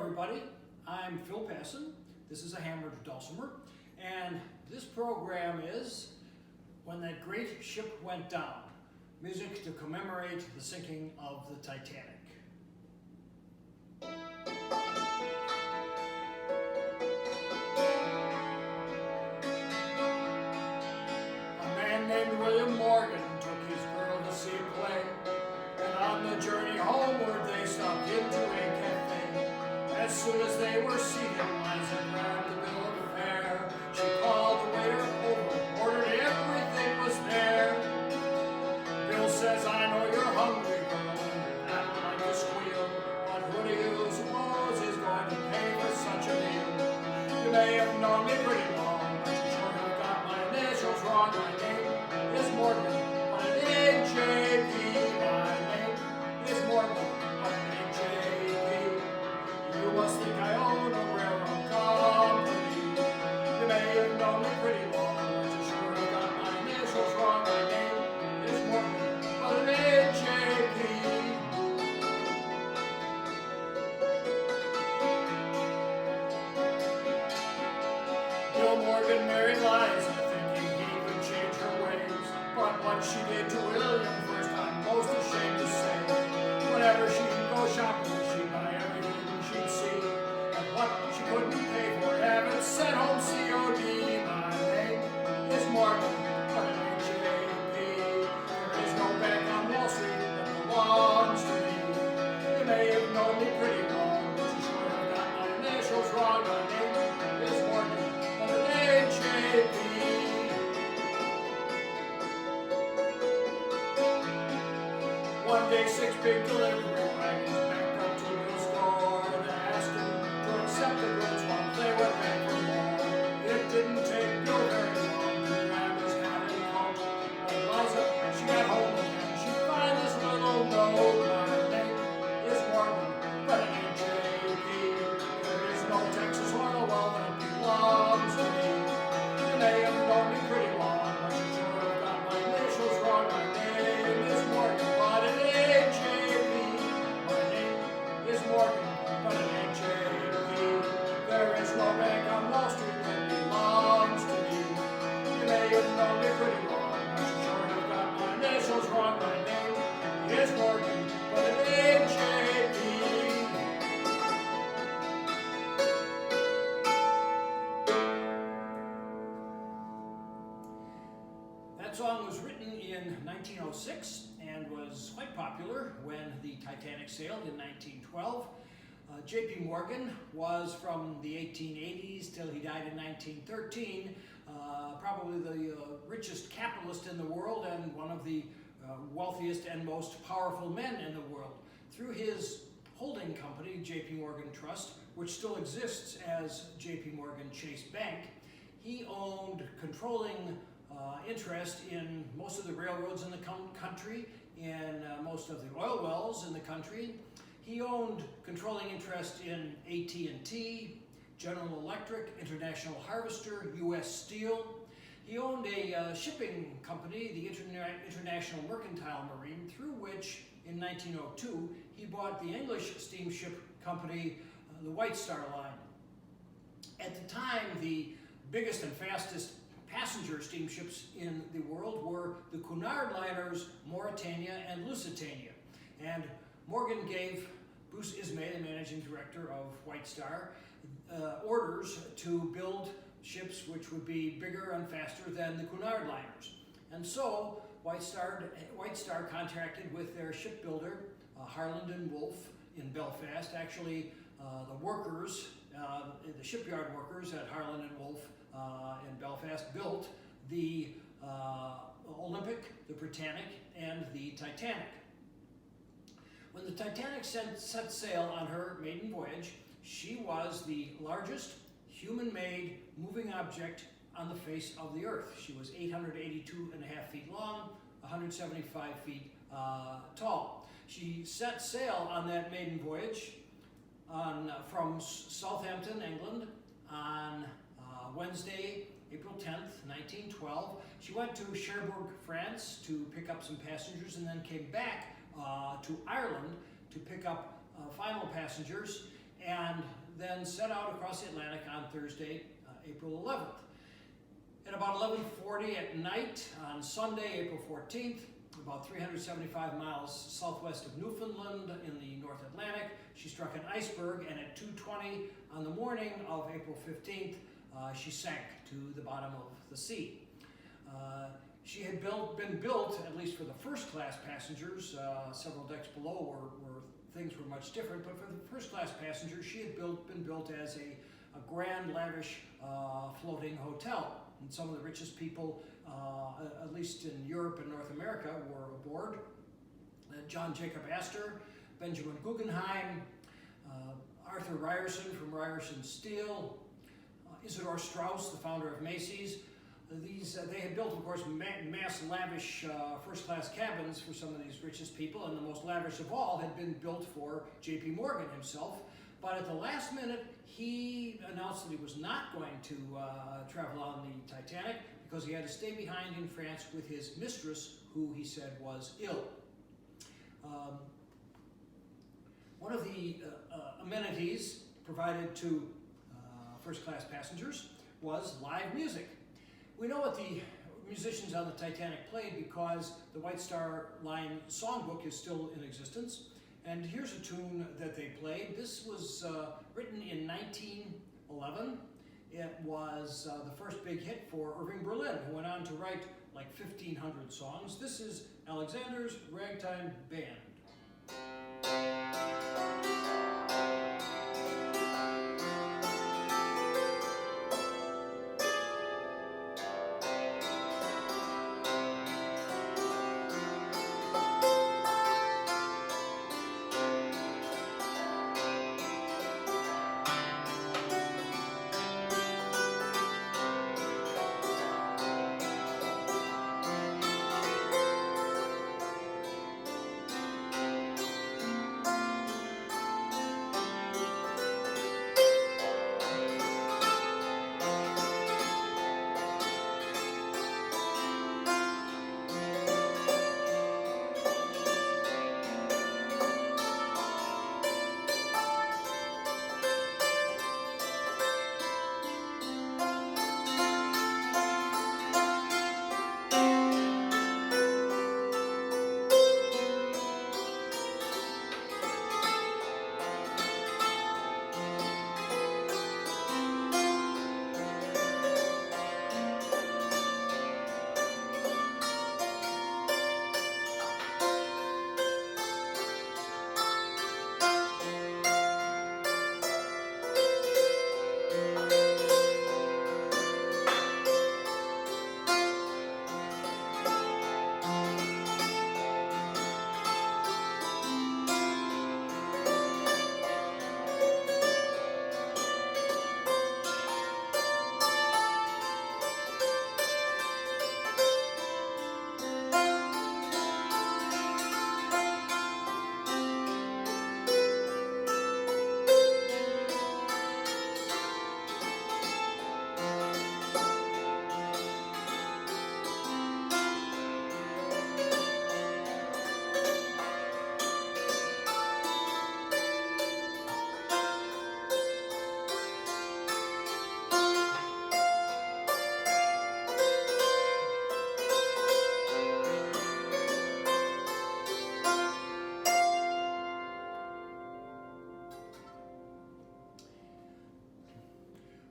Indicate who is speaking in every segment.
Speaker 1: everybody, I'm Phil Passen. This is a hammered dulcimer, and this program is When That Great Ship Went Down, music to commemorate the sinking of the Titanic. A man named William Morgan took his girl to see a play, and on the journey homeward they stopped into a cafe. As soon as they were seated, Liza grabbed the bill of fare. She called the waiter over, ordered everything was there. Bill says, "I know you're hungry, girl, and I don't like to squeal, but who do you suppose is going to pay for such a meal? You may have known me pretty long, but you sure have got my initials wrong. My name is Morgan, but an AJP. My name is Morgan, but an AJP. You must think I own a railroad company. You may have known me pretty long, but you sure have got my initials wrong. My name is Morgan, but an AJP. Bill Morgan married Liza, thinking he could change her ways. But what she did to William first, I'm most ashamed to say. Whenever she'd go shopping, she'd buy everything she'd see, and what she couldn't pay for, have it sent home COD. My name is Morgan, but an AJP. There is no bank on Wall Street that belongs to me. You may have known me pretty long, but you sure have got my initials wrong. My name is Morgan, but an AJP. One day, 6 big delivery wagons backed up to Bill's door. They asked him to accept the goods while they were paying for more. It didn't take Bill very long to grab his hat and coat. When Liza, she got home again, she find this little note. My name is Morgan, but an AJP. There is no Texas oil well that belongs to me. You may have known me pretty long, but you sure have got my initials wrong. My name is Morgan, but an AJP. My name is Morgan, but an AJP. There is no bank on Wall Street that belongs to me. You may have known me pretty long, but you sure have got my initials wrong. My name is Morgan, but an AJP. That song was written in 1906 and was quite popular when the Titanic sailed in 1912. J.P. Morgan was from the 1880s till he died in 1913, probably the richest capitalist in the world and one of the wealthiest and most powerful men in the world. Through his holding company, J.P. Morgan Trust, which still exists as J.P. Morgan Chase Bank, he owned controlling interest in most of the railroads in the country, in most of the oil wells in the country. He owned controlling interest in AT&T, General Electric, International Harvester, U.S. Steel. He owned a shipping company, the International Mercantile Marine, through which, in 1902, he bought the English steamship company, the White Star Line. At the time, the biggest and fastest passenger steamships in the world were the Cunard liners Mauretania and Lusitania. And Morgan gave Bruce Ismay, the managing director of White Star, orders to build ships which would be bigger and faster than the Cunard liners. And so White Star contracted with their shipbuilder, Harland and Wolff in Belfast. Actually, the workers, the shipyard workers at Harland and Wolff in Belfast built the Olympic, the Britannic, and the Titanic. When the Titanic set sail on her maiden voyage, she was the largest human-made moving object on the face of the earth. She was 882.5 feet long, 175 feet tall. She set sail on that maiden voyage from Southampton, England, on Wednesday, April 10th, 1912. She went to Cherbourg, France to pick up some passengers and then came back to Ireland to pick up final passengers. and then set out across the Atlantic on Thursday, April 11th. At about 11:40 at night on Sunday, April 14th, about 375 miles southwest of Newfoundland in the North Atlantic, she struck an iceberg, and at 2:20 on the morning of April 15th, she sank to the bottom of the sea. She had been built, at least for the first class passengers, several decks below where things were much different, but for the first class passengers, she had been built as a grand, lavish floating hotel. And some of the richest people, at least in Europe and North America, were aboard. John Jacob Astor, Benjamin Guggenheim, Arthur Ryerson from Ryerson Steel, Isidor Straus, the founder of Macy's. They had built, of course, mass lavish first-class cabins for some of these richest people, and the most lavish of all had been built for J.P. Morgan himself. But at the last minute, he announced that he was not going to travel on the Titanic because he had to stay behind in France with his mistress, who he said was ill. One of the amenities provided to first-class passengers was live music. We know what the musicians on the Titanic played because the White Star Line songbook is still in existence. And here's a tune that they played. This was written in 1911. It was the first big hit for Irving Berlin, who went on to write like 1,500 songs. This is Alexander's Ragtime Band.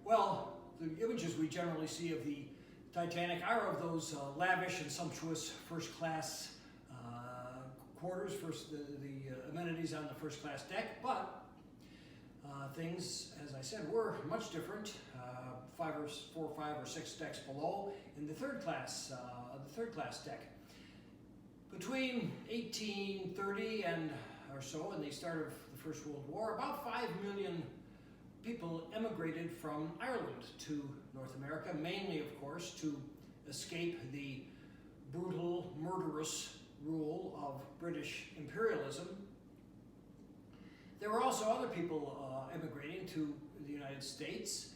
Speaker 1: Well, the images we generally see of the Titanic are of those lavish and sumptuous first-class quarters, the amenities on the first-class deck, but things, as I said, were much different. 4, 5, or 6 decks below in the third class deck. Between 1830 and or so, and the start of the First World War, about 5 million people emigrated from Ireland to North America, mainly, of course, to escape the brutal, murderous rule of British imperialism. There were also other people emigrating to the United States,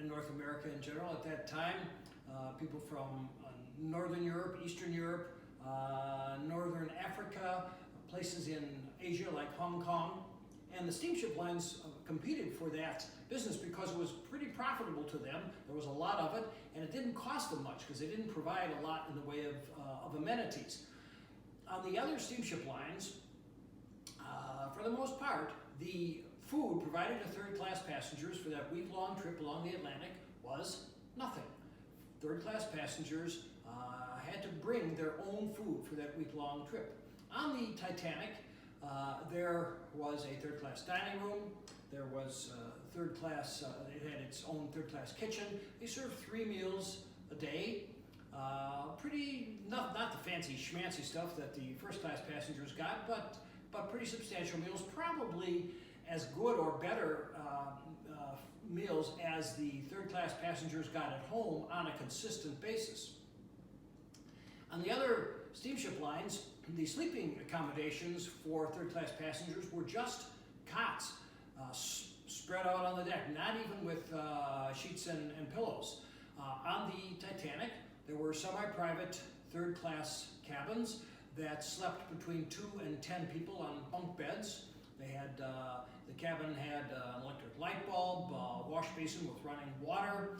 Speaker 1: in North America in general at that time. People from Northern Europe, Eastern Europe, Northern Africa, places in Asia like Hong Kong. And the steamship lines competed for that business because it was pretty profitable to them. There was a lot of it, and it didn't cost them much because they didn't provide a lot in the way of amenities. On the other steamship lines, for the most part, the food provided to third-class passengers for that week-long trip along the Atlantic was nothing. Third-class passengers had to bring their own food for that week-long trip. On the Titanic, there was a third-class dining room. There was third-class, it had its own third-class kitchen. They served 3 meals a day. Not the fancy schmancy stuff that the first-class passengers got, but pretty substantial meals, probably as good or better meals as the third-class passengers got at home on a consistent basis. On the other steamship lines, the sleeping accommodations for third-class passengers were just cots spread out on the deck, not even with sheets and pillows. On the Titanic, there were semi-private third-class cabins that slept between 2 and 10 people on bunk beds. They had the cabin had an electric light bulb, wash basin with running water,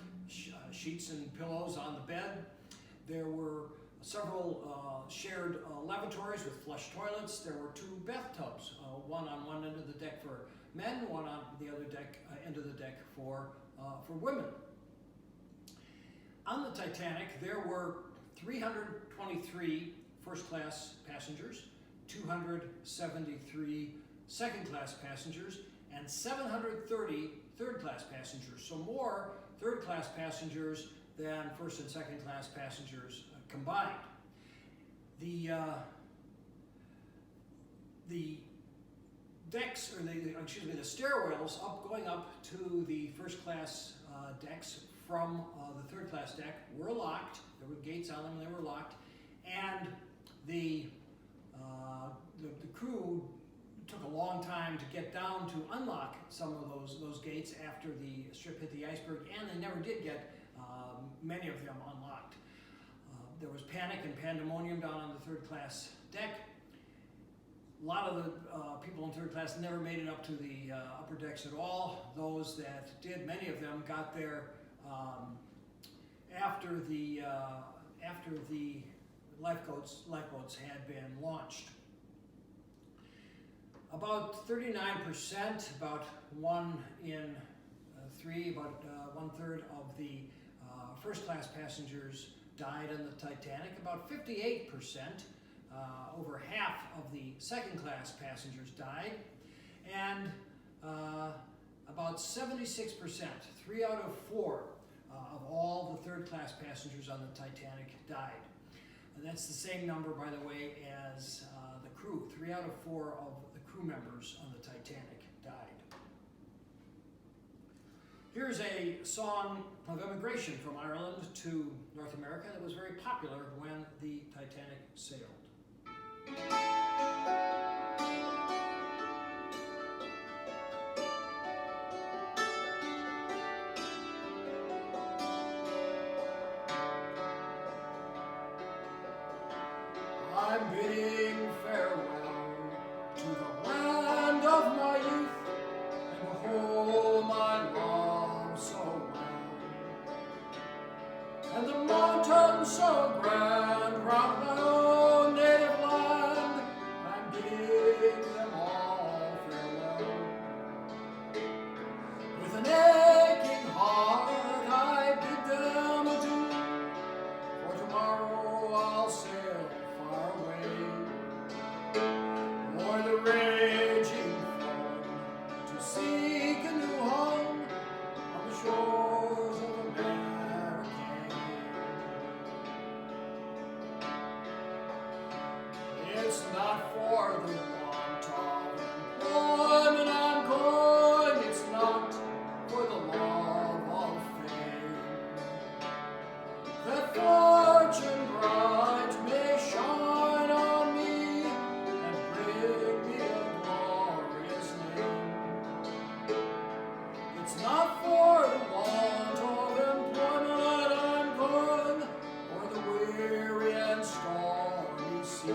Speaker 1: sheets and pillows on the bed. There were several shared lavatories with flush toilets. There were 2 bathtubs, one on one end of the deck for men, one on the other end of the deck for women. On the Titanic, there were 323 first-class passengers, 273 second-class passengers, and 730 third-class passengers. So more third-class passengers than first and second-class passengers combined. The decks, or the stairwells going up to the first-class decks from the third-class deck were locked. There were gates on them; they were locked, and the crew took a long time to get down to unlock some of those gates after the ship hit the iceberg, and they never did get many of them unlocked. There was panic and pandemonium down on the third-class deck. A lot of the people in third class never made it up to the upper decks at all. Those that did, many of them got there after the lifeboats had been launched. About 39%, about 1 in 3, about 1/3 of the first-class passengers died on the Titanic. About 58%, over half of the second-class passengers died, and about 76%, 3 out of 4 of all the third-class passengers on the Titanic died. And that's the same number, by the way, as the crew. 3 out of 4 of the crew members on the Titanic died. Here's a song of immigration from Ireland to North America that was very popular when the Titanic sailed. I'm bidding farewell to the land of my youth and the home I love so well, and the mountains so grand round my own native land. I'm bidding them all farewell. With an aching heart I bid them adieu, for tomorrow I'll sail far away, o'er the raging flood, to seek a new home on the shores of America. It's not for the want of employment I'm going, it's not for the love of fame, that fortune bright may shine on me and bring me a glorious name. It's not for the want of employment I'm going, or the weary and stormy sea.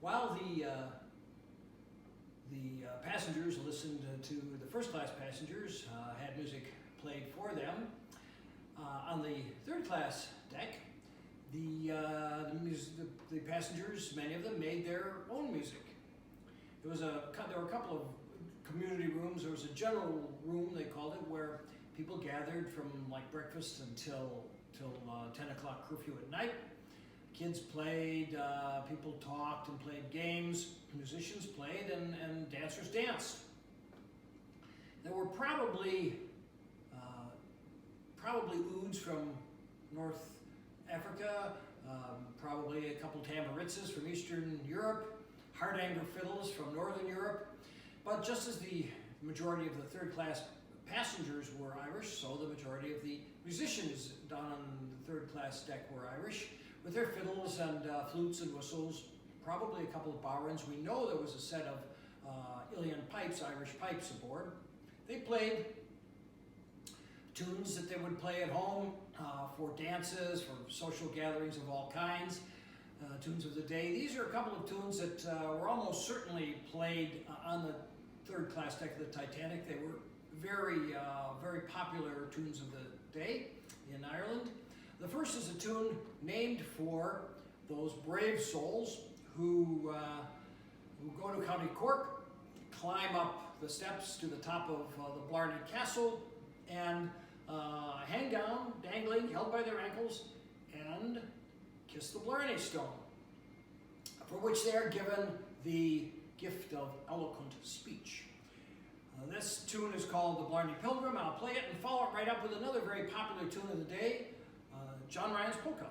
Speaker 1: While the passengers listened to the first-class passengers, had music played for them. On the third-class deck, the passengers, many of them, made their own music. There were a couple of community rooms. There was a general room, they called it, where people gathered from like breakfast until 10 o'clock curfew at night. Kids played, people talked and played games, musicians played, and dancers danced. There were probably ouds from North Africa, probably a couple tamburitzes from Eastern Europe, hardanger fiddles from Northern Europe. But just as the majority of the third-class passengers were Irish, so the majority of the musicians down on the third-class deck were Irish, with their fiddles and flutes and whistles, probably a couple of bowrons. We know there was a set of Ilian pipes, Irish pipes aboard. They played tunes that they would play at home for dances, for social gatherings of all kinds, tunes of the day. These are a couple of tunes that were almost certainly played on the third-class deck of the Titanic. They were very, very popular tunes of the day in Ireland. The first is a tune named for those brave souls who go to County Cork, climb up the steps to the top of the Blarney Castle, and hang down, dangling, held by their ankles, and kiss the Blarney Stone, for which they are given the gift of eloquent speech. This tune is called The Blarney Pilgrim. I'll play it and follow it right up with another very popular tune of the day, John Ryan's Polka.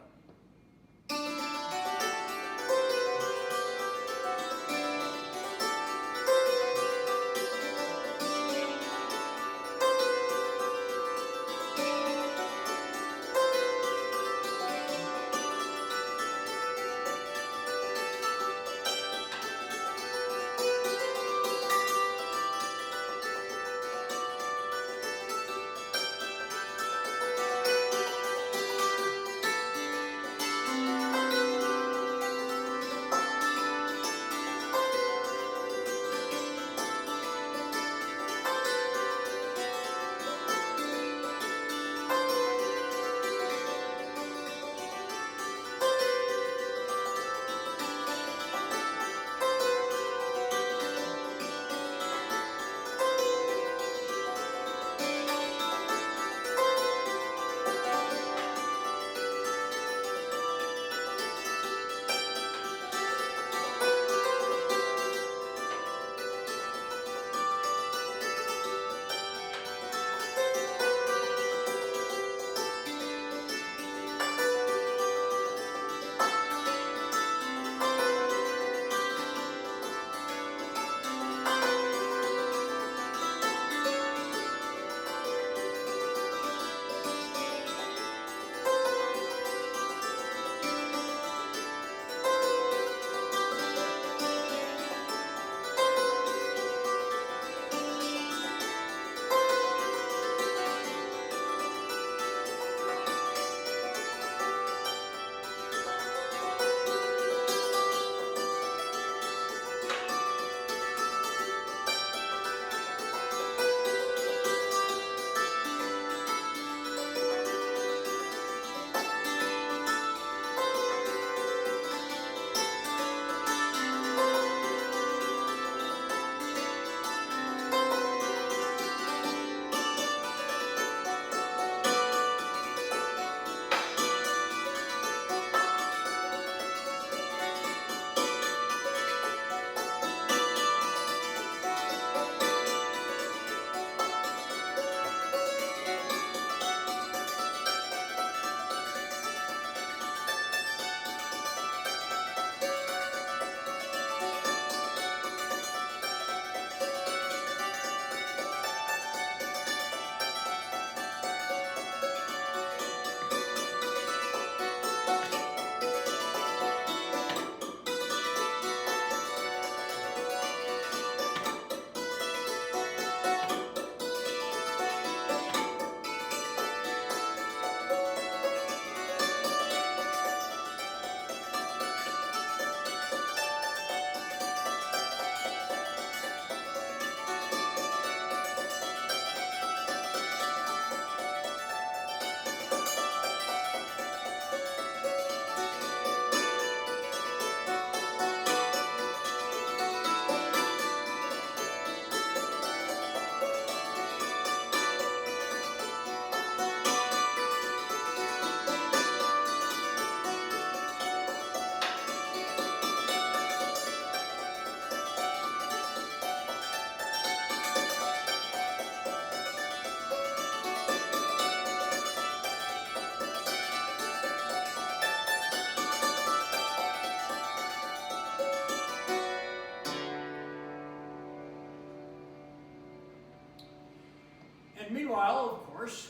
Speaker 1: Meanwhile, of course,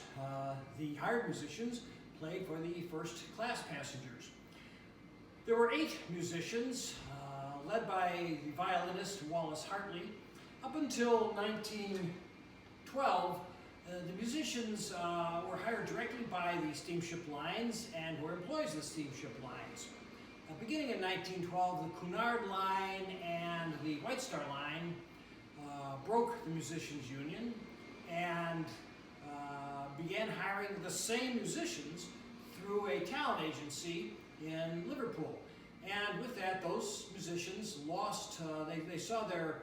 Speaker 1: the hired musicians played for the first-class passengers. There were 8 musicians, led by the violinist Wallace Hartley. Up until 1912, the musicians were hired directly by the steamship lines and were employees of the steamship lines. Beginning in 1912, the Cunard Line and the White Star Line broke the musicians' union and began hiring the same musicians through a talent agency in Liverpool. And with that, those musicians lost, they saw their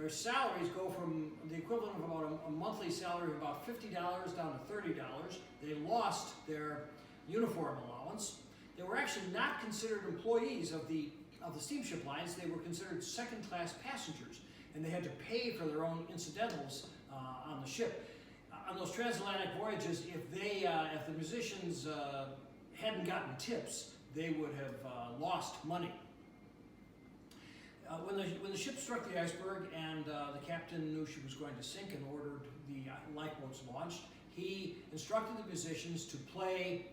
Speaker 1: salaries go from the equivalent of about a monthly salary of about $50 down to $30. They lost their uniform allowance. They were actually not considered employees of the steamship lines. They were considered second-class passengers, and they had to pay for their own incidentals on the ship. On those transatlantic voyages, if the musicians hadn't gotten tips, they would have lost money. When the ship struck the iceberg and the captain knew she was going to sink and ordered the lifeboats launched, he instructed the musicians to play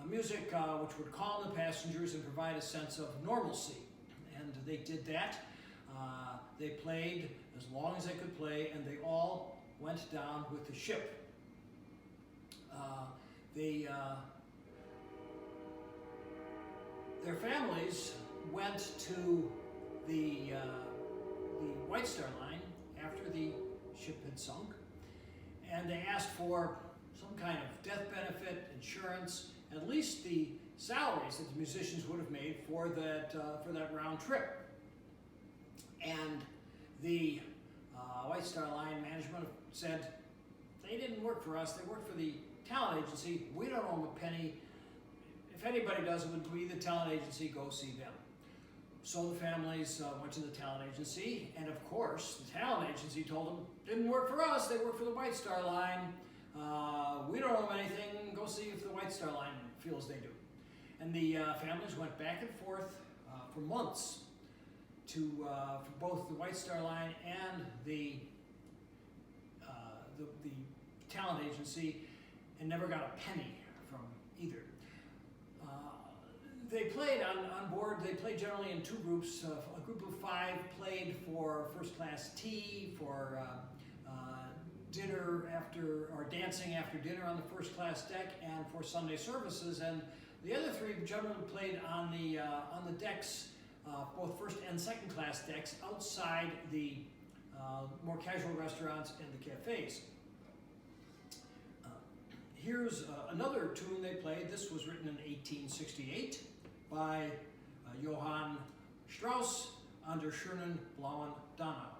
Speaker 1: music which would calm the passengers and provide a sense of normalcy. And they did that. They played as long as they could play, and they all went down with the ship. Their families went to the White Star Line after the ship had sunk, and they asked for some kind of death benefit, insurance, at least the salaries that the musicians would have made for that round trip. And the White Star Line management said, they didn't work for us, they worked for the talent agency, we don't owe them a penny. If anybody does, it would be the talent agency, go see them. So the families went to the talent agency, and of course, the talent agency told them, didn't work for us, they work for the White Star Line. We don't owe them anything, go see if the White Star Line feels they do. And the families went back and forth for months for both the White Star Line and the talent agency, and never got a penny from either. They played on board, they played generally in 2 groups. A group of 5 played for first class tea, for dinner after, or dancing after dinner on the first class deck, and for Sunday services. And the other 3 generally played on the decks, both first and second class decks, outside the more casual restaurants and the cafes. Here's another tune they played. This was written in 1868 by Johann Strauss under Schönen Blauen Donau.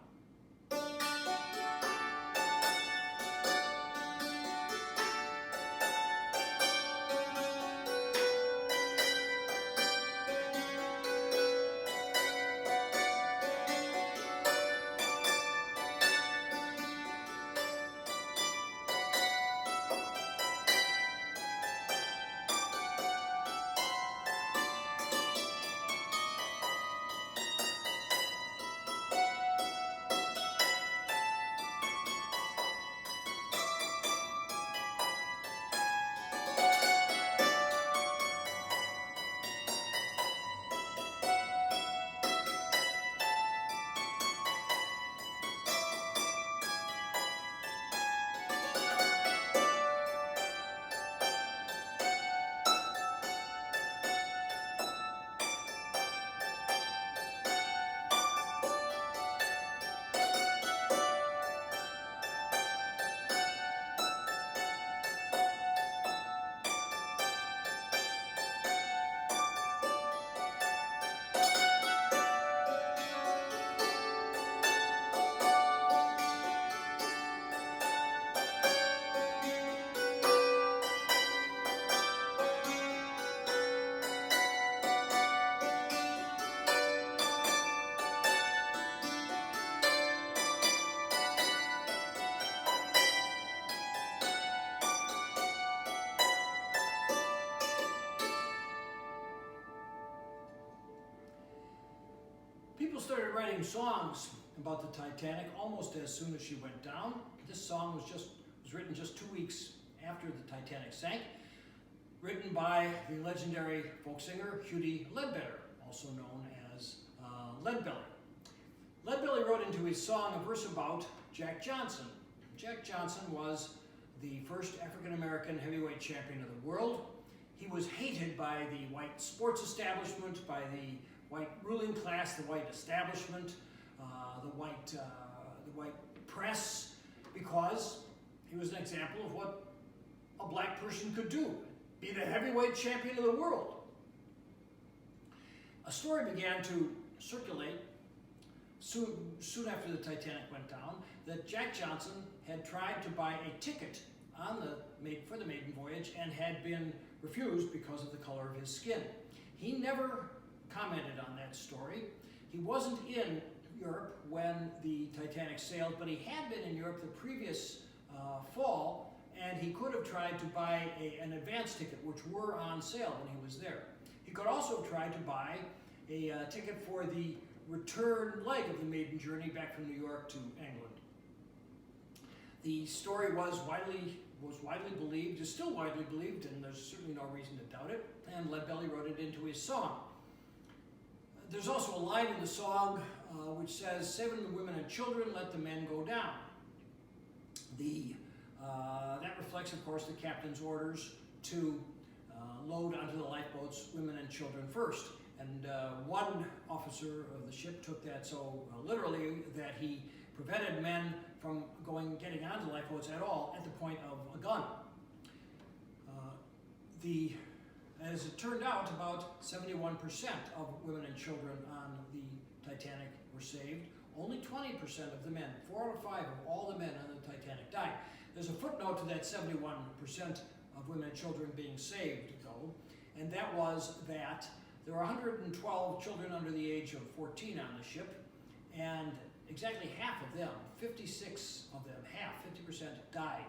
Speaker 1: People started writing songs about the Titanic almost as soon as she went down. This song was was written just 2 weeks after the Titanic sank, written by the legendary folk singer Hughie Ledbetter, also known as Leadbelly. Leadbelly wrote into his song a verse about Jack Johnson. Jack Johnson was the first African-American heavyweight champion of the world. He was hated by the white sports establishment, by the white ruling class, the white establishment, the white press, because he was an example of what a black person could do, be the heavyweight champion of the world. A story began to circulate soon after the Titanic went down that Jack Johnson had tried to buy a ticket for the maiden voyage and had been refused because of the color of his skin. He never commented on that story. He wasn't in Europe when the Titanic sailed, but he had been in Europe the previous fall, and he could have tried to buy an advance ticket, which were on sale when he was there. He could also have tried to buy a ticket for the return leg of the maiden journey back from New York to England. The story was widely believed, is still widely believed, and there's certainly no reason to doubt it, and Leadbelly wrote it into his song. There's also a line in the song which says, "Saving the women and children, let the men go down." That reflects, of course, the captain's orders to load onto the lifeboats women and children first. And one officer of the ship took that so literally that he prevented men from getting onto lifeboats at all at the point of a gun. As it turned out, about 71% of women and children on the Titanic were saved. Only 20% of the men, 4 out of 5 of all the men on the Titanic died. There's a footnote to that 71% of women and children being saved, though, and that was that there were 112 children under the age of 14 on the ship, and exactly half of them, 56 of them, 50% died.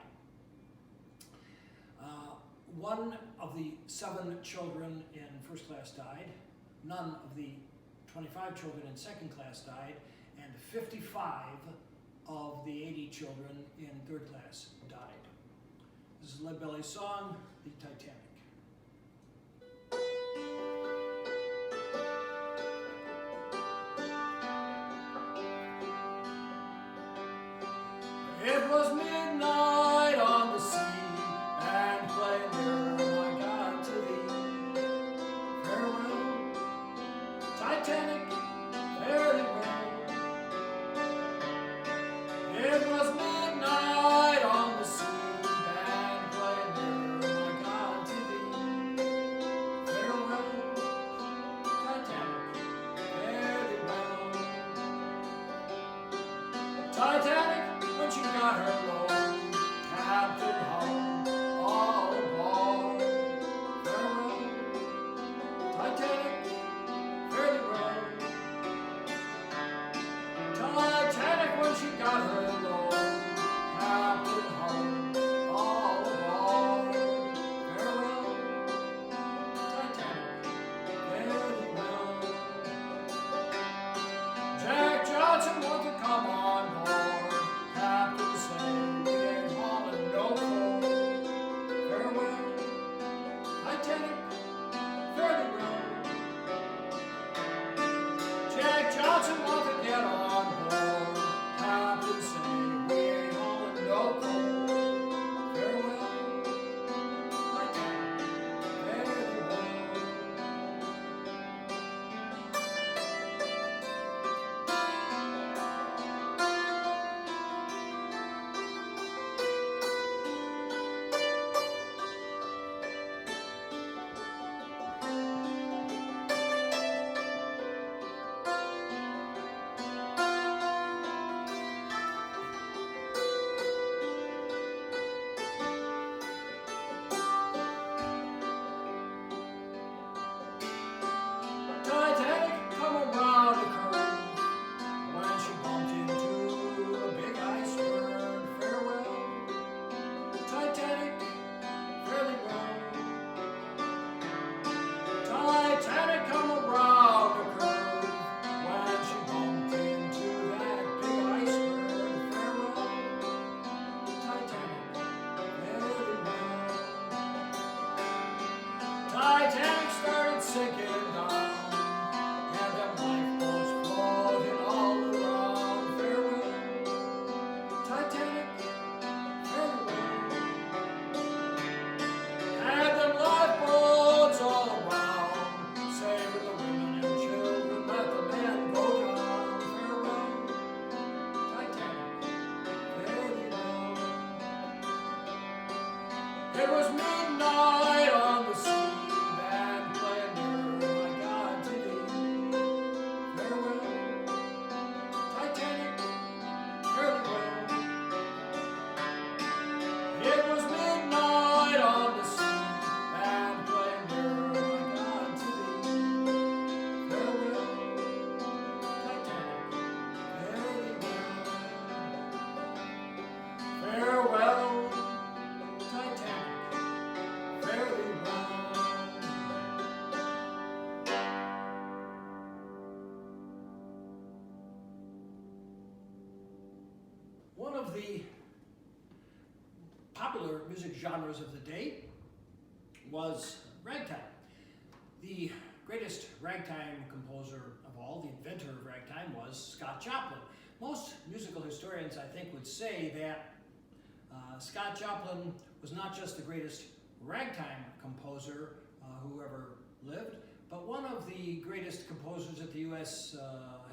Speaker 1: One of the 7 children in first class died, none of the 25 children in second class died, and 55 of the 80 children in third class died. This is Leadbelly's song, The Titanic. It was midnight on the sea, and playing near my God to thee. Farewell, Titanic, fare thee well. It was midnight on the sea, and playing near my God to thee. Farewell, Titanic, fare thee well. Titanic, when she got her load, Captain home, all aboard. Farewell, Titanic, fare thee well. Titanic, when she got her load, Captain home, all aboard. Farewell, Titanic, fare thee well. Jack Johnson wanted to come on board. Captain said, "We ain't hauling no coal." Farewell, Titanic, fare thee well. Jack Johnson wanted to get on board. Captain said, "We ain't hauling no coal." Farewell, Titanic, fare thee well. Titanic started sinking down, and them lifeboats floating all around. Farewell, Titanic, farewell. And them lifeboats all around, saving the women and children, let the men go down. Farewell, Titanic, farewell. It was midnight on the sea, band playing near my God to thee. Farewell, Titanic, farewell. It was midnight on the sea, band playing near my God to thee. Farewell, Titanic, farewell. Farewell, Titanic, very well. One of the popular music genres of the day was ragtime. The greatest ragtime composer of all, the inventor of ragtime, was Scott Joplin. Most musical historians, I think, would say that Scott Joplin was not just the greatest ragtime composer who ever lived, but one of the greatest composers that the U.S.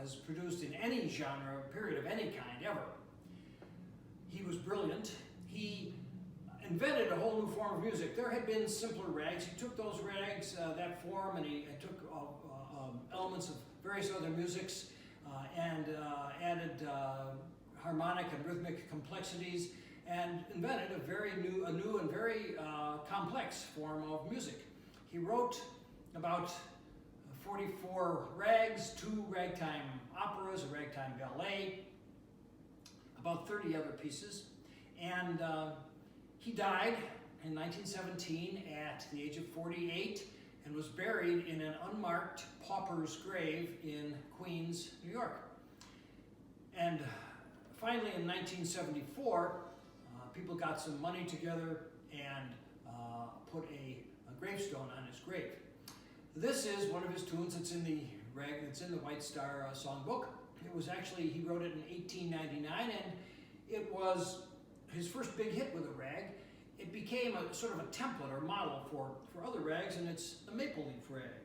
Speaker 1: Has produced in any genre, period of any kind, ever. He was brilliant. He invented a whole new form of music. There had been simpler rags. He took those rags, that form, and he took elements of various other musics and added harmonic and rhythmic complexities, and invented a new and very complex form of music. He wrote about 44 rags, 2 ragtime operas, a ragtime ballet, about 30 other pieces, and he died in 1917 at the age of 48 and was buried in an unmarked pauper's grave in Queens, New York. And finally in 1974, people got some money together and put a gravestone on his grave. This is one of his tunes that's in the White Star songbook. It was actually, he wrote it in 1899, and it was his first big hit with a rag. It became a sort of a template or model for other rags, and it's the maple leaf rag.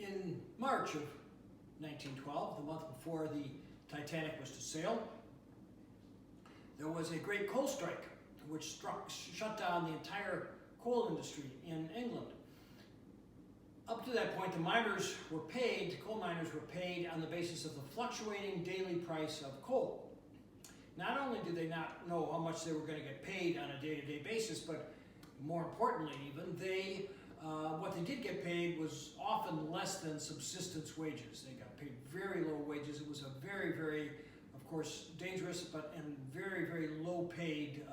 Speaker 1: in March of 1912, the month before the Titanic was to sail, there was a great coal strike which shut down the entire coal industry in England. Up to that point, the miners were paid, coal miners were paid on the basis of the fluctuating daily price of coal. Not only did they not know how much they were going to get paid on a day-to-day basis, but more importantly even, what they did get paid was often less than subsistence wages. They got paid very low wages. It was a very, very, of course, dangerous and very, very low paid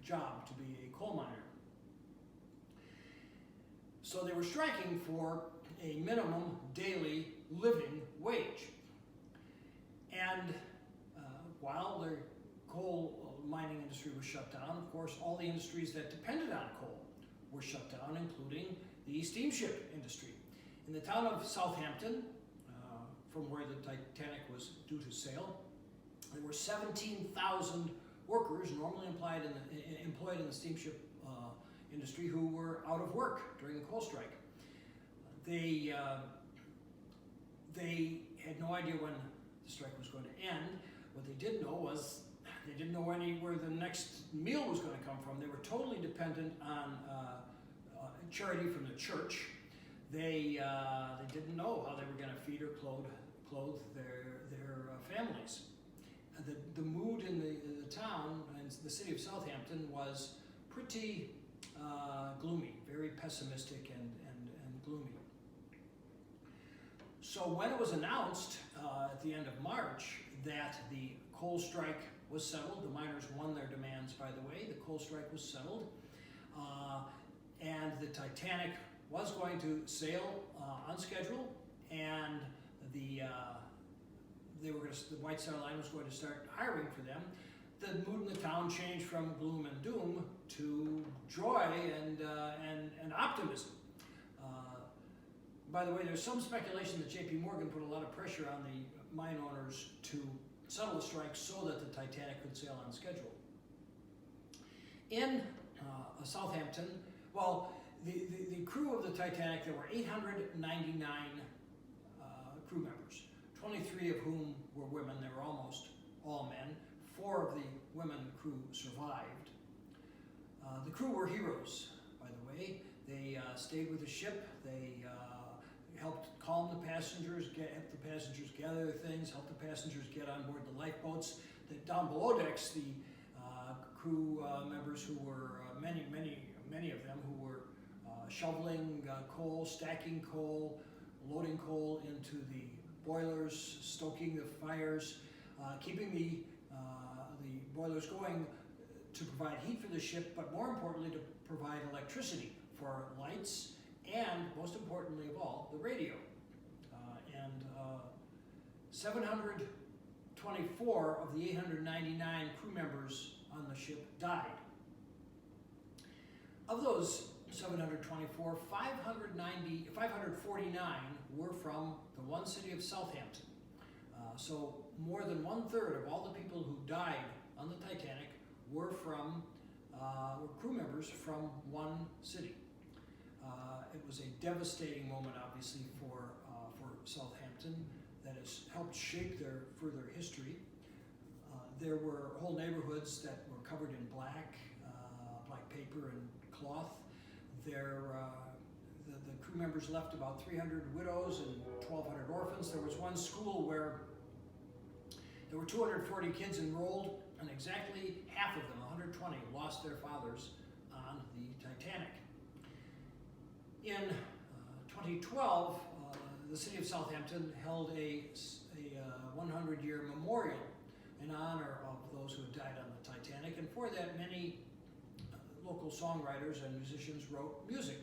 Speaker 1: job to be a coal miner. So they were striking for a minimum daily living wage. And while the coal mining industry was shut down, of course, all the industries that depended on coal were shut down, including the steamship industry. In the town of Southampton, from where the Titanic was due to sail, there were 17,000 workers normally employed in the steamship industry who were out of work during the coal strike. They had no idea when the strike was going to end. What they did know was they didn't know where the next meal was going to come from. They were totally dependent on charity from the church. They didn't know how they were going to feed or clothe their families. The mood in the town and the city of Southampton was pretty gloomy, very pessimistic and gloomy. So when it was announced at the end of March that the coal strike was settled, the miners won their demands, by the way, the coal strike was settled, and the Titanic was going to sail on schedule, and the White Star Line was going to start hiring for them, the mood in the town changed from gloom and doom to joy and optimism. By the way, there's some speculation that J.P. Morgan put a lot of pressure on the mine owners to settle the strike so that the Titanic could sail on schedule. In Southampton, well, the crew of the Titanic, there were 899 crew members, 23 of whom were women. They were almost all men. 4 of the women crew survived. The crew were heroes, by the way. They stayed with the ship. They helped calm the passengers, helped the passengers gather things, helped the passengers get on board the lifeboats. Down below decks, the crew members who were, many of them who were shoveling coal, stacking coal, loading coal into the boilers, stoking the fires, keeping the boilers going to provide heat for the ship, but more importantly to provide electricity for lights, and most importantly of all, the radio. 724 of the 899 crew members on the ship died. Of those 724, 549 were from the one city of Southampton. So more than 1/3 of all the people who died on the Titanic were crew members from one city. It was a devastating moment, obviously, for Southampton that has helped shape their further history. There were whole neighborhoods that were covered in black paper and cloth. The crew members left about 300 widows and 1,200 orphans. There was one school where there were 240 kids enrolled, and exactly half of them, 120, lost their fathers on the Titanic. In 2012, the city of Southampton held a 100-year memorial in honor of those who had died on the Titanic, and for that many local songwriters and musicians wrote music.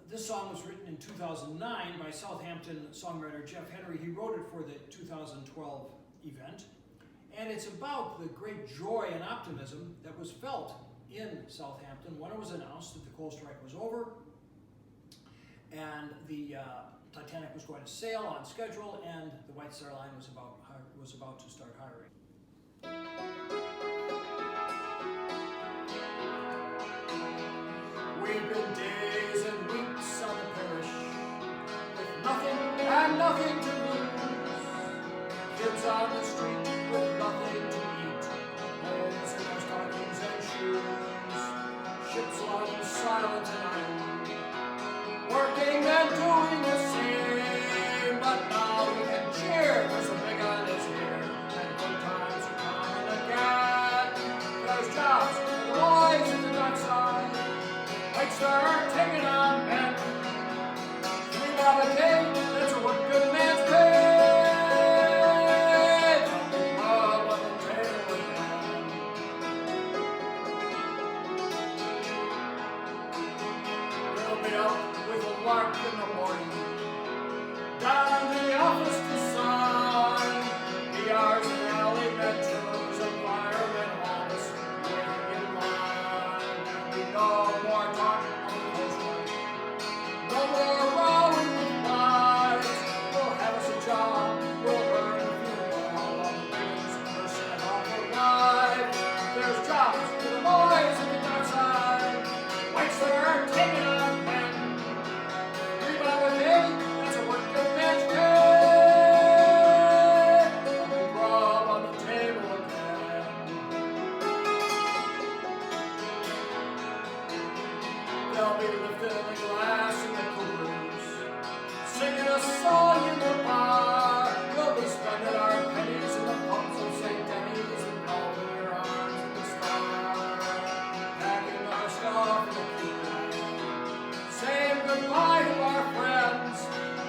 Speaker 1: This song was written in 2009 by Southampton songwriter Jeff Henry. He wrote it for the 2012 event, and it's about the great joy and optimism that was felt in Southampton when it was announced that the coal strike was over and the Titanic was going to sail on schedule, and the White Star Line was about to start hiring. We've been days and weeks on the parish jobs for the boys at the dockside. White Star taking on men. $3 a day, that's a working man's pay. Up on the table again. We'll be up with a lark in the morning. Down to the office to sign. PRs and alley metros and firemen office waiting in line. There'll be no more talk on the coastline. No more rowing with wives. We'll have us a job. We'll earn a few more on the biggest percent off for life. There's jobs for the boys at the dockside. White Star taking on men. $3 a day, that's a working man's pay. A big rub on the table again. They'll be lifting the glass in the coolers, singing a song in the bar. We'll be spending our pennies in the pubs of St. Denny's and holding your arms in the star. Packing our stuff in the cool, saying goodbye to our friends,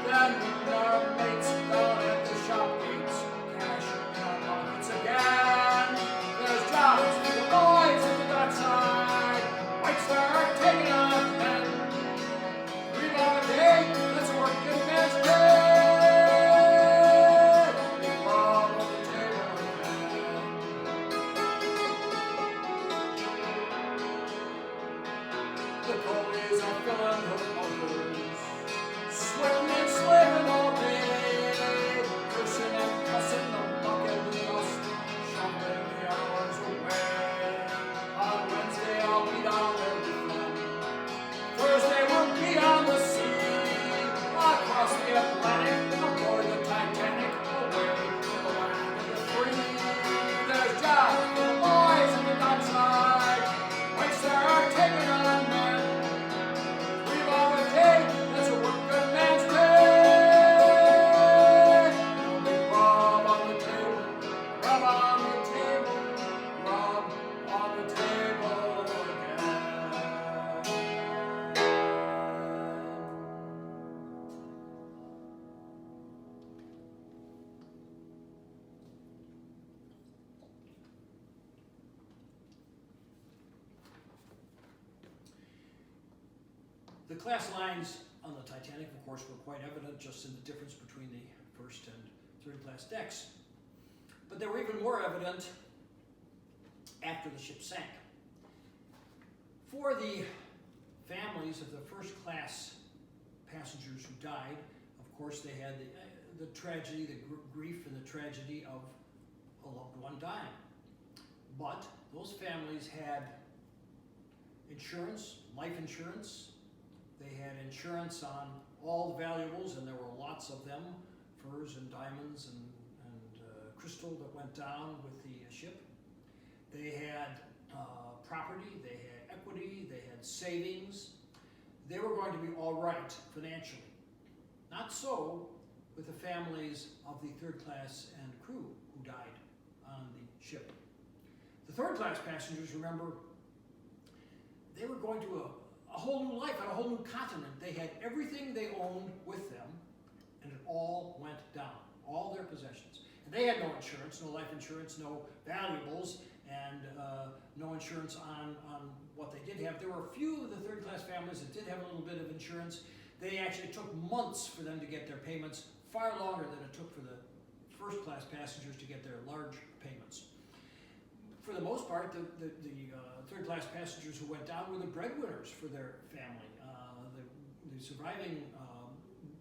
Speaker 1: then meeting our mates down at the shop gates, cash in our pockets again. There's jobs for the boys at the dockside. White Star taking on men. $3 a day, that's a working man's pay. Big rub on the table again. The goalies are filling her bunkers, sweating and slaving all day, cursing and cussing the muck and the dust, shoveling the hours away. On Wednesday I'll be down there with them. Thursday we'll be on the sea, across the Atlantic, aboard the Titanic, away to the land of the free. There's jobs for the boys at the dockside. White Star taking on men. $3 a day, that's a working man's pay. A big rub on the table, rub on the table, rub on the table again. The class lines on the Titanic, of course, were quite evident just in the difference between the first and third class decks. But they were even more evident after the ship sank. For the families of the first class passengers who died, of course, they had the tragedy, the grief and the tragedy of a loved one dying. But those families had insurance, life insurance. They had insurance on all the valuables, and there were lots of them, furs and diamonds and crystal that went down with the ship. They had property, they had equity, they had savings. They were going to be all right financially. Not so with the families of the third class and crew who died on the ship. The third class passengers, remember, they were going to a whole new life on a whole new continent. They had everything they owned with them, and it all went down, all their possessions. And they had no insurance, no life insurance, no valuables, and no insurance on what they did have. There were a few of the third class families that did have a little bit of insurance. They actually took months for them to get their payments, far longer than it took for the first class passengers to get their large payments. For the most part, the third class passengers who went down were the breadwinners for their family. The surviving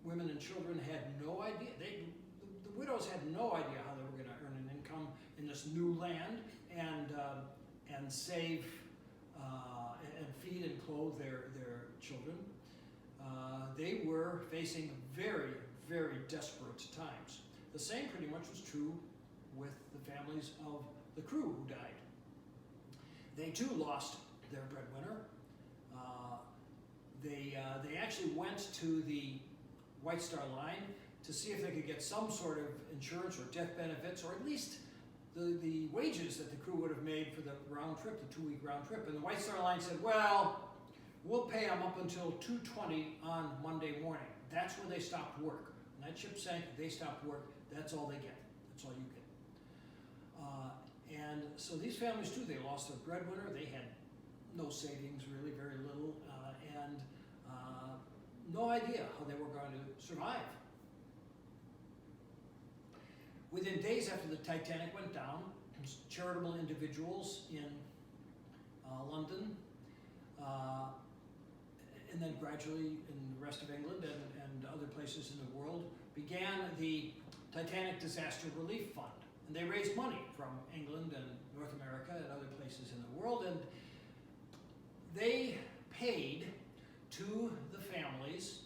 Speaker 1: women and children had no idea. The widows had no idea how they were going to earn an income in this new land and save and feed and clothe their children. They were facing very, very desperate times. The same pretty much was true with the families of the crew who died. They too lost their breadwinner. They actually went to the White Star Line to see if they could get some sort of insurance or death benefits, or at least the wages that the crew would have made for the round trip, the 2-week round trip. And the White Star Line said, well, we'll pay them up until 2:20 on Monday morning. That's when they stopped work. When that ship sank, they stopped work. That's all they get. That's all you get. And so these families too, they lost their breadwinner. They had no savings, really, very little, and no idea how they were going to survive. Within days after the Titanic went down, charitable individuals in London, and then gradually in the rest of England and other places in the world, began the Titanic Disaster Relief Fund. And they raised money from England and North America and other places in the world, and they paid to the families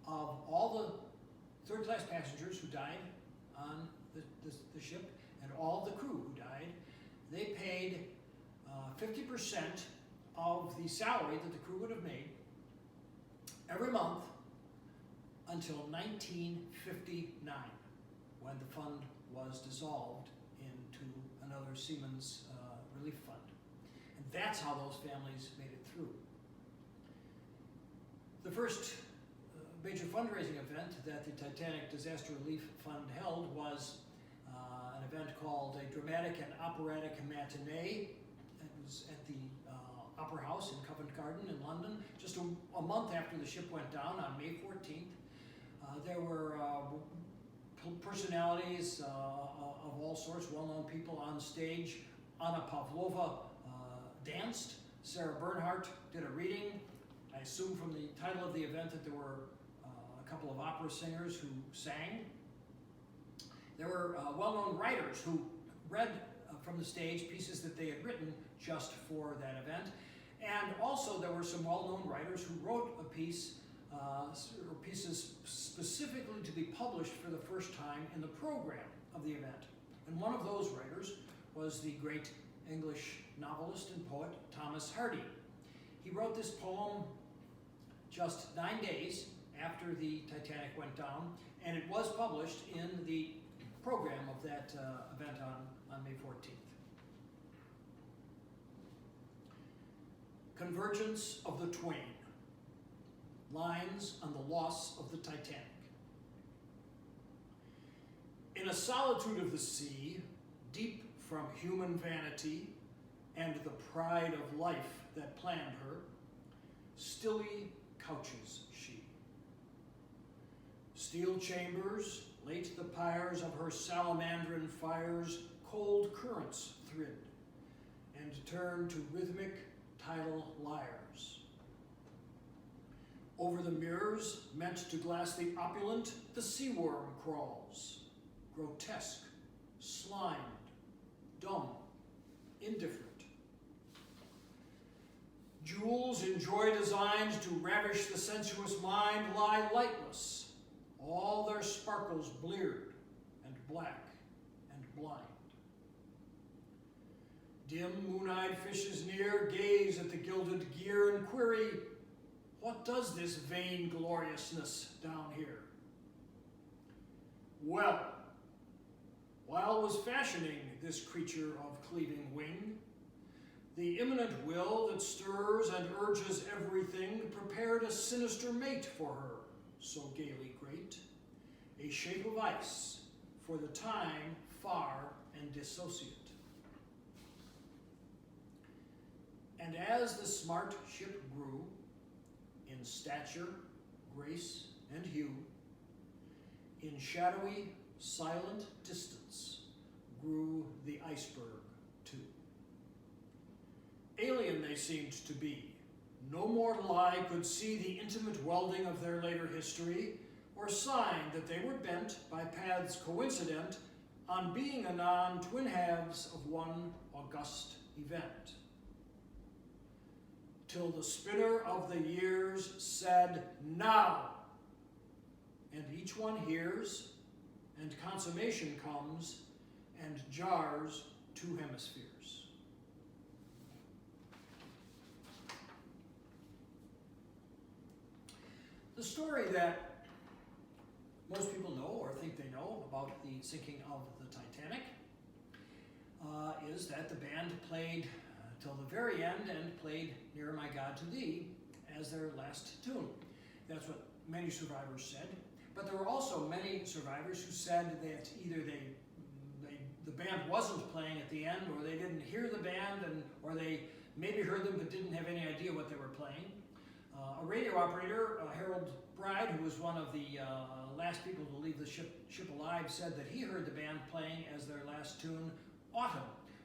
Speaker 1: of all the third-class passengers who died on the ship and all the crew who died. They paid 50% of the salary that the crew would have made every month until 1959, when the fund was dissolved into another Seamen's Relief Fund. And that's how those families made it through. The first major fundraising event that the Titanic Disaster Relief Fund held was an event called a Dramatic and Operatic Matinee. It was at the Opera House in Covent Garden in London, just a month after the ship went down on May 14th. There were personalities of all sorts, well-known people on stage. Anna Pavlova danced. Sarah Bernhardt did a reading. I assume from the title of the event that there were a couple of opera singers who sang. There were well-known writers who read from the stage pieces that they had written just for that event. And also there were some well-known writers who wrote a piece or pieces specifically to be published for the first time in the program of the event. And one of those writers was the great English novelist and poet Thomas Hardy. He wrote this poem just 9 days after the Titanic went down, and it was published in the program of that event on May 14th. Convergence of the Twain. Lines on the loss of the Titanic. In a solitude of the sea, deep from human vanity and the pride of life that planned her, stilly couches she. Steel chambers, late the pyres of her salamandrine fires, cold currents thrid, and turn to rhythmic tidal lyres. Over the mirrors, meant to glass the opulent, the sea worm crawls, grotesque, slimed, dumb, indifferent. Jewels in joy designs to ravish the sensuous mind lie lightless, all their sparkles bleared and black and blind. Dim moon-eyed fishes near gaze at the gilded gear and query, what does this vain gloriousness down here? Well, while was fashioning this creature of cleaving wing, the imminent will that stirs and urges everything prepared a sinister mate for her, so gaily great, a shape of ice, for the time far and dissociate. And as the smart ship grew, in stature, grace, and hue, in shadowy, silent distance, grew the iceberg too. Alien they seemed to be. No mortal eye could see the intimate welding of their later history, or sign that they were bent by paths coincident on being anon twin halves of one august event. Till the spinner of the years said, now! And each one hears, and consummation comes, and jars two hemispheres. The story that most people know or think they know about the sinking of the Titanic is that the band played till the very end and played Nearer My God to Thee as their last tune. That's what many survivors said. But there were also many survivors who said that either the band wasn't playing at the end, or they didn't hear the band, or they maybe heard them but didn't have any idea what they were playing. A radio operator, Harold Bride, who was one of the last people to leave the ship alive, said that he heard the band playing as their last tune, Autumn,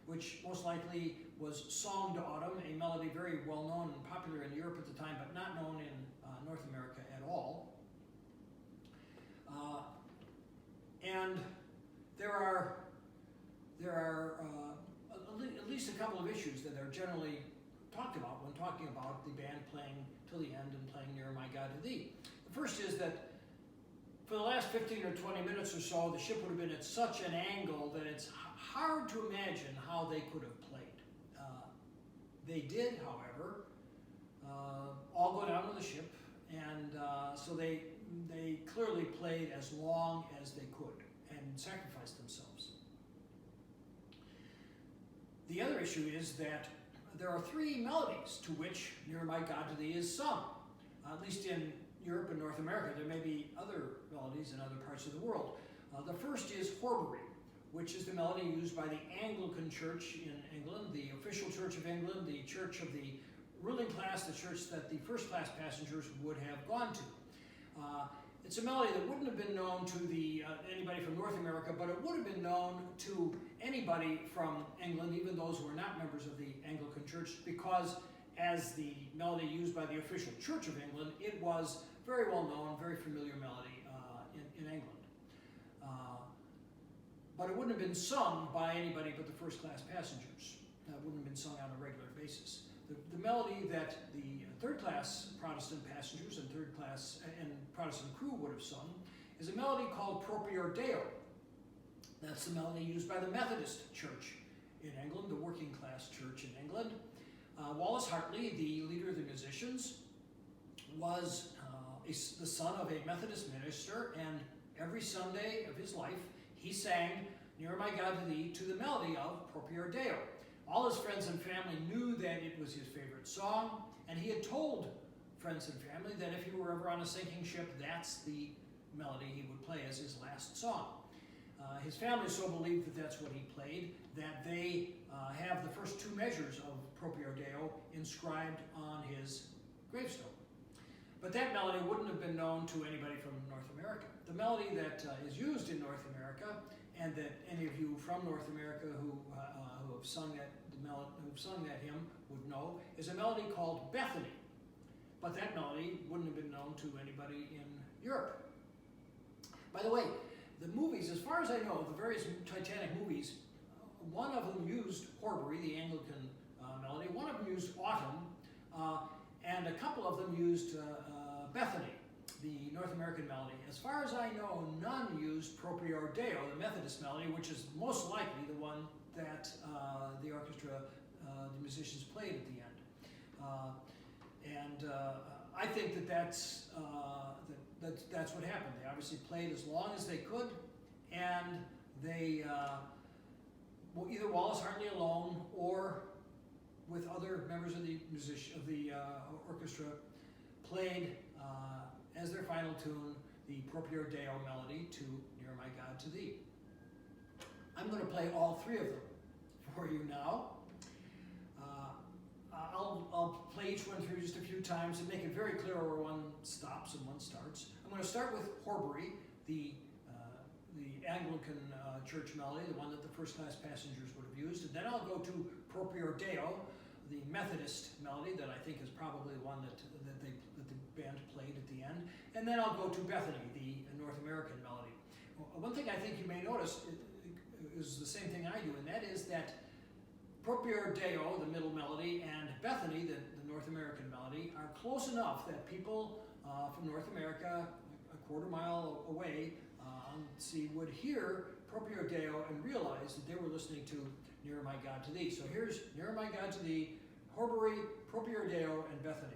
Speaker 1: which most likely was Song to Autumn, a melody very well known and popular in Europe at the time, but not known in North America at all. And there are at least a couple of issues that are generally talked about when talking about the band playing till the end and playing Nearer My God to Thee. The first is that for the last 15 or 20 minutes or so, the ship would have been at such an angle that it's hard to imagine how they could have played. They did, however, all go down with the ship, and so they clearly played as long as they could and sacrificed themselves. The other issue is that there are three melodies to which Nearer My God to Thee is sung, at least in Europe and North America. There may be other melodies in other parts of the world. The first is Horbury, which is the melody used by the Anglican Church in England, the official Church of England, the church of the ruling class, the church that the first-class passengers would have gone to. It's a melody that wouldn't have been known to anybody from North America, but it would have been known to anybody from England, even those who were not members of the Anglican Church, because as the melody used by the official Church of England, it was very well known, very familiar melody in England. But it wouldn't have been sung by anybody but the first-class passengers. That wouldn't have been sung on a regular basis. The melody that the third-class Protestant passengers and third-class and Protestant crew would have sung is a melody called Proprio Deo. That's the melody used by the Methodist Church in England, the working-class church in England. Wallace Hartley, the leader of the musicians, was the son of a Methodist minister, and every Sunday of his life, he sang Nearer My God to Thee to the melody of Proprio Deo. All his friends and family knew that it was his favorite song, and he had told friends and family that if he were ever on a sinking ship, that's the melody he would play as his last song. His family so believed that that's what he played that they have the first two measures of Proprio Deo inscribed on his gravestone. But that melody wouldn't have been known to anybody from North America. The melody that is used in North America, and that any of you from North America who have sung that hymn would know, is a melody called Bethany. But that melody wouldn't have been known to anybody in Europe. By the way, the movies, as far as I know, the various Titanic movies, one of them used Horbury, the Anglican melody, one of them used Autumn, and a couple of them used Bethany, the North American melody. As far as I know, none used Proprio Deo, the Methodist melody, which is most likely the one that the orchestra, the musicians played at the end. I think that's what happened. They obviously played as long as they could, and they either Wallace Hartley alone or with other members of the orchestra played as their final tune the Proprio Deo melody to Nearer My God to Thee. I'm going to play all three of them for you now. I'll play each one through just a few times and make it very clear where one stops and one starts. I'm going to start with Horbury, the Anglican church melody, the one that the first-class passengers would have used. And then I'll go to Proprio Deo, the Methodist melody that I think is probably the one that the band played at the end. And then I'll go to Bethany, the North American melody. One thing I think you may notice is the same thing I do, and that is that Proprio Deo, the middle melody, and Bethany, the North American melody, are close enough that people from North America, a quarter mile away, would hear Proprio Deo and realize that they were listening to Nearer My God to Thee. So here's Nearer My God to Thee, Horbury, Proprio Deo, and Bethany.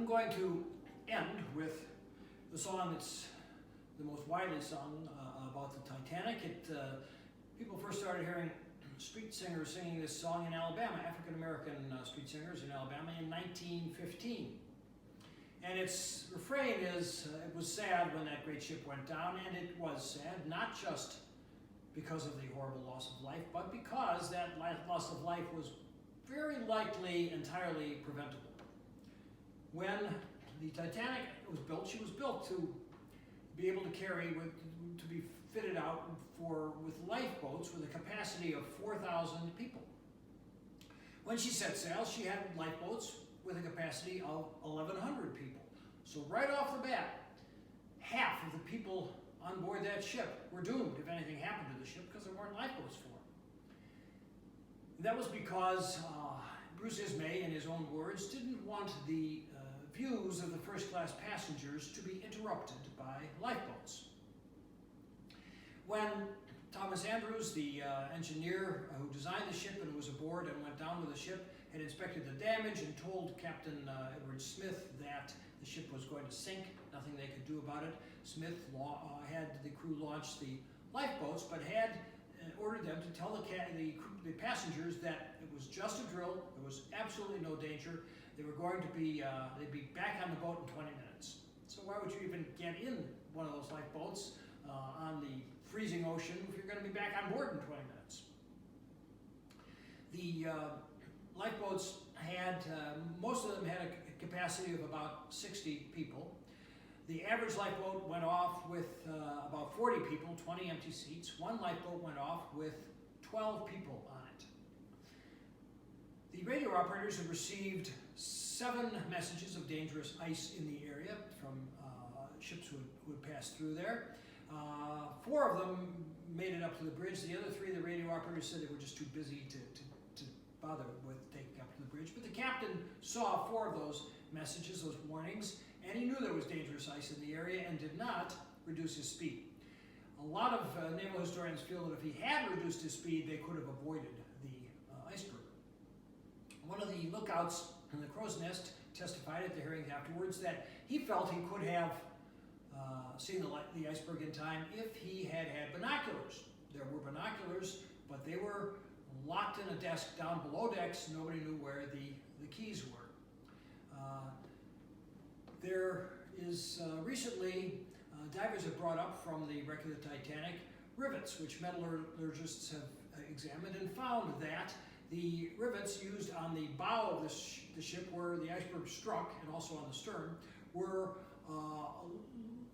Speaker 1: going to end with the song that's the most widely sung about the Titanic. People first started hearing street singers singing this song in Alabama, African-American street singers in Alabama in 1915. And its refrain is, it was sad when that great ship went down, and it was sad, not just because of the horrible loss of life, but because that loss of life was very likely entirely preventable. When the Titanic was built, she was built to be able to carry, to be fitted out with lifeboats with a capacity of 4,000 people. When she set sail, she had lifeboats with a capacity of 1,100 people. So right off the bat, half of the people on board that ship were doomed if anything happened to the ship because there weren't lifeboats for them. That was because Bruce Ismay, in his own words, didn't want the views of the first-class passengers to be interrupted by lifeboats. When Thomas Andrews, the engineer who designed the ship and was aboard and went down with the ship, had inspected the damage and told Captain Edward Smith that the ship was going to sink, nothing they could do about it. Smith had the crew launch the lifeboats, but had ordered them to tell the passengers that it was just a drill, there was absolutely no danger, they were going to be, they'd be back on the boat in 20 minutes. So why would you even get in one of those lifeboats on the freezing ocean if you're going to be back on board in 20 minutes? The lifeboats had, most of them had a capacity of about 60 people. The average lifeboat went off with about 40 people, 20 empty seats. One lifeboat went off with 12 people on it. The radio operators had received 7 messages of dangerous ice in the area from ships who had passed through there. 4 of them made it up to the bridge. The other 3, the radio operators said they were just too busy to bother with taking up to the bridge. But the captain saw 4 of those messages, those warnings, and he knew there was dangerous ice in the area and did not reduce his speed. A lot of naval historians feel that if he had reduced his speed, they could have avoided the iceberg. One of the lookouts in the Crow's Nest testified at the hearings afterwards that he felt he could have seen the iceberg in time if he had had binoculars. There were binoculars, but they were locked in a desk down below decks. Nobody knew where the keys were. There is recently, divers have brought up from the wreck of the Titanic rivets, which metallurgists have examined and found that the rivets used on the bow of the ship where the iceberg struck, and also on the stern, were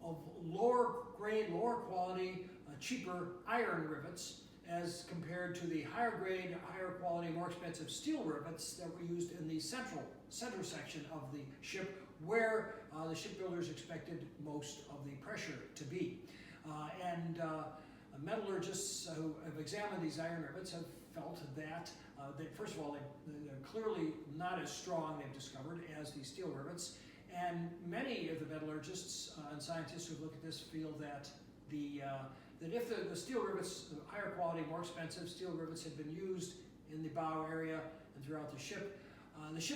Speaker 1: of lower grade, lower quality, cheaper iron rivets as compared to the higher grade, higher quality, more expensive steel rivets that were used in the center section of the ship where the shipbuilders expected most of the pressure to be. Metallurgists who have examined these iron rivets have felt that, first of all, they're clearly not as strong, they've discovered, as the steel rivets. And many of the metallurgists and scientists who look at this feel that that if the steel rivets, the higher quality, more expensive steel rivets had been used in the bow area and throughout the ship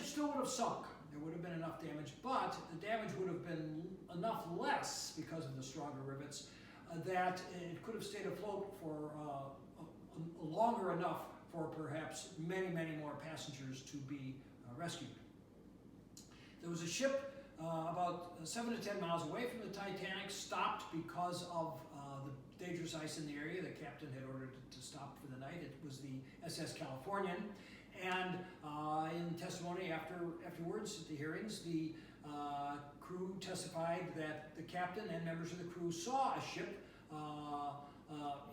Speaker 1: still would have sunk. There would have been enough damage, but the damage would have been enough less because of the stronger rivets that it could have stayed afloat for longer enough for perhaps many, many more passengers to be rescued. There was a ship about 7 to 10 miles away from the Titanic, stopped because of the dangerous ice in the area. The captain had ordered it to stop for the night. It was the SS Californian. And in testimony afterwards at the hearings, the crew testified that the captain and members of the crew saw a ship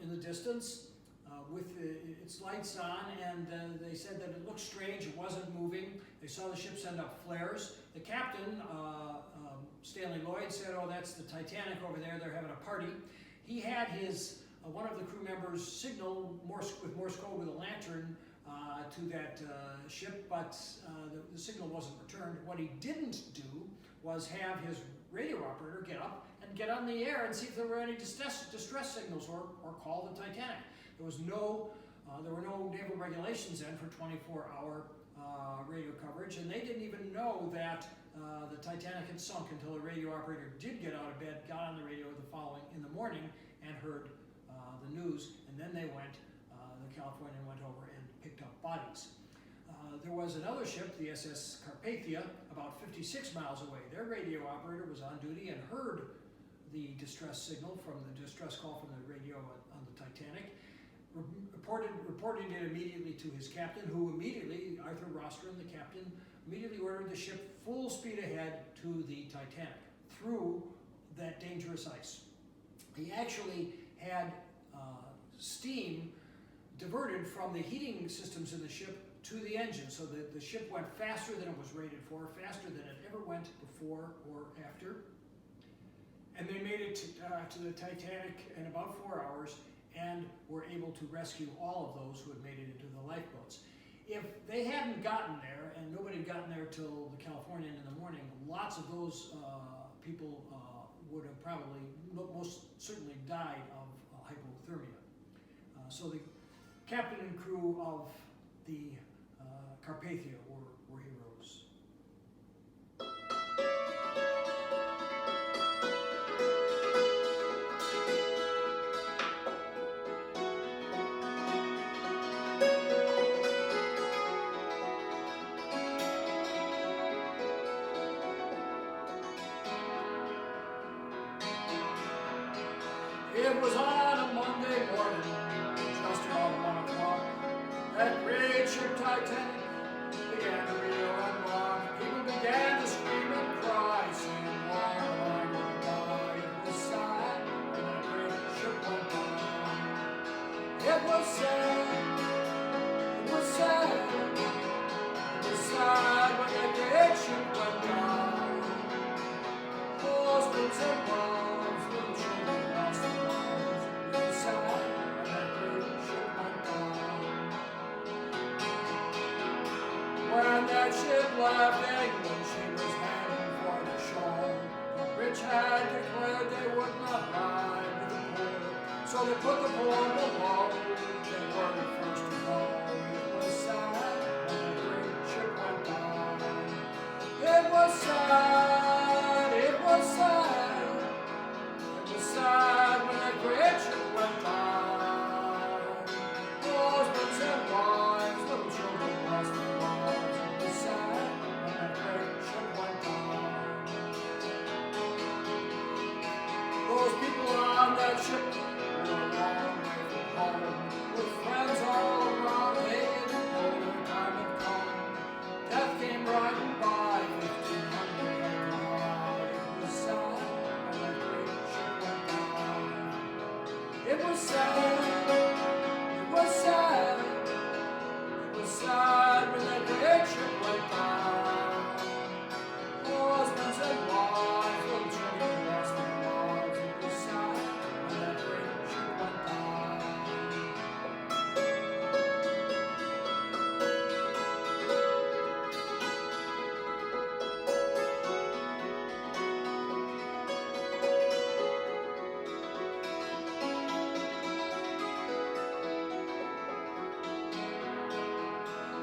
Speaker 1: in the distance with its lights on, and they said that it looked strange, it wasn't moving. They saw the ship send up flares. The captain, Stanley Lloyd, said, "Oh, that's the Titanic over there, they're having a party." He had his one of the crew members signal with Morse code with a lantern to that ship, but the signal wasn't returned. What he didn't do was have his radio operator get up and get on the air and see if there were any distress signals or call the Titanic. There were no naval regulations then for 24-hour radio coverage, and they didn't even know that the Titanic had sunk until a radio operator did get out of bed, got on the radio in the morning, and heard the news, and then the Californian went over and picked up bodies. There was another ship, the SS Carpathia, about 56 miles away. Their radio operator was on duty and heard the distress signal from the distress call from the radio on the Titanic, reported it immediately to his captain, who immediately, Arthur Rostron, the captain, immediately ordered the ship full speed ahead to the Titanic through that dangerous ice. He actually had steam diverted from the heating systems in the ship to the engine, so that the ship went faster than it was rated for, faster than it ever went before or after. And they made it to the Titanic in about 4 hours and were able to rescue all of those who had made it into the lifeboats. If they hadn't gotten there, and nobody had gotten there till the Californian in the morning, lots of those people would have probably, most certainly, died of hypothermia. So the captain and crew of the Carpathia were heroes. It was on a Monday morning, just about 1 o'clock, that great ship Titanic began to reel and rock. People began to scream and cry, saying, "Why am I going to die?" It was sad when that great ship went by. It was sad, it was sad, it was sad when that great ship went by. Husbands and wives, little children lost their lives. It was sad when that great ship went by. When that ship left England, she was heading for the shore. The rich had declared they would not ride with the poor, so they put the poor below. They were the first to go. It was sad when that great ship went by. It was sad, it was sad, it was sad when that great ship went by. Husbands and wives, little children lost their lives. It was sad when that great ship went by. Those people on that ship were a long way from home, with friends all around. They didn't know their time had come. Death came riding by, 1,500 head high. It was sad when that great ship went by. It was sad, it was sad, it was sad when that great ship went by. Husbands and wives, little children lost their lives. It was sad when that great ship went by.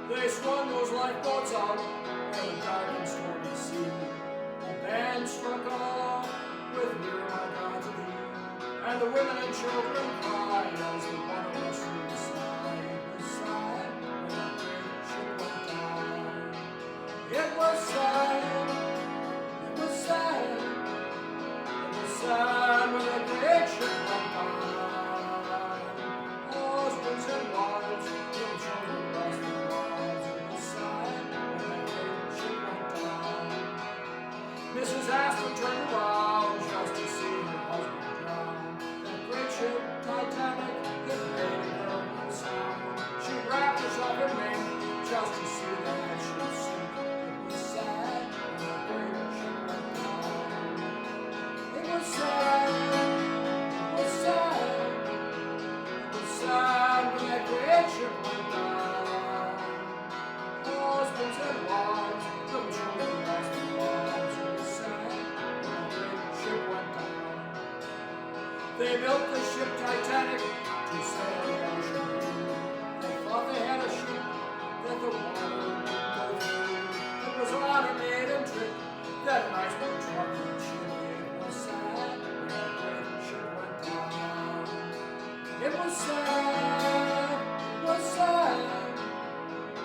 Speaker 1: They swung those lifeboats out on the dark and stormy sea. The band struck along with "Near My God to Thee," and the women and children cried as the one of us through the sky. It was sad when that great ship went by. It was sad, it was sad, it was sad when that great ship went by. Husbands and wives, little children lost their lives. It was sad when that great ship went by. Mrs. Astor turned around just to see her husband drown. That great ship Titanic, it made a girl no sound. She wrapped herself in mink just to see that ship sink. It was sad when that great ship went by. It was sad, it was sad, it was sad when that great ship went by. Husbands and wives, little children lost their lives. It was sad when that great ship went by. They built the ship Titanic to sail the ocean blue. They thought they had a ship that the water would go through. It was on a maiden trip That nice big trucking ship, it was sad when that great ship went down. It was sad, it was sad,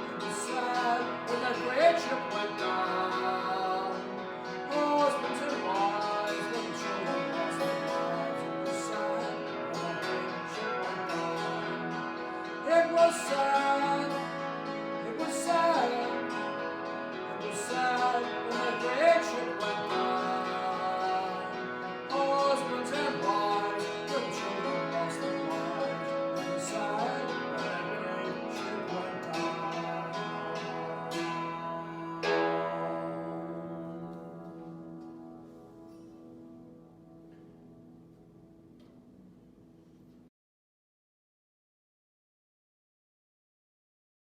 Speaker 1: it was sad when that great ship went down. Husbands and wives, little children lost their lives. It was sad when that great ship went down. It was sad.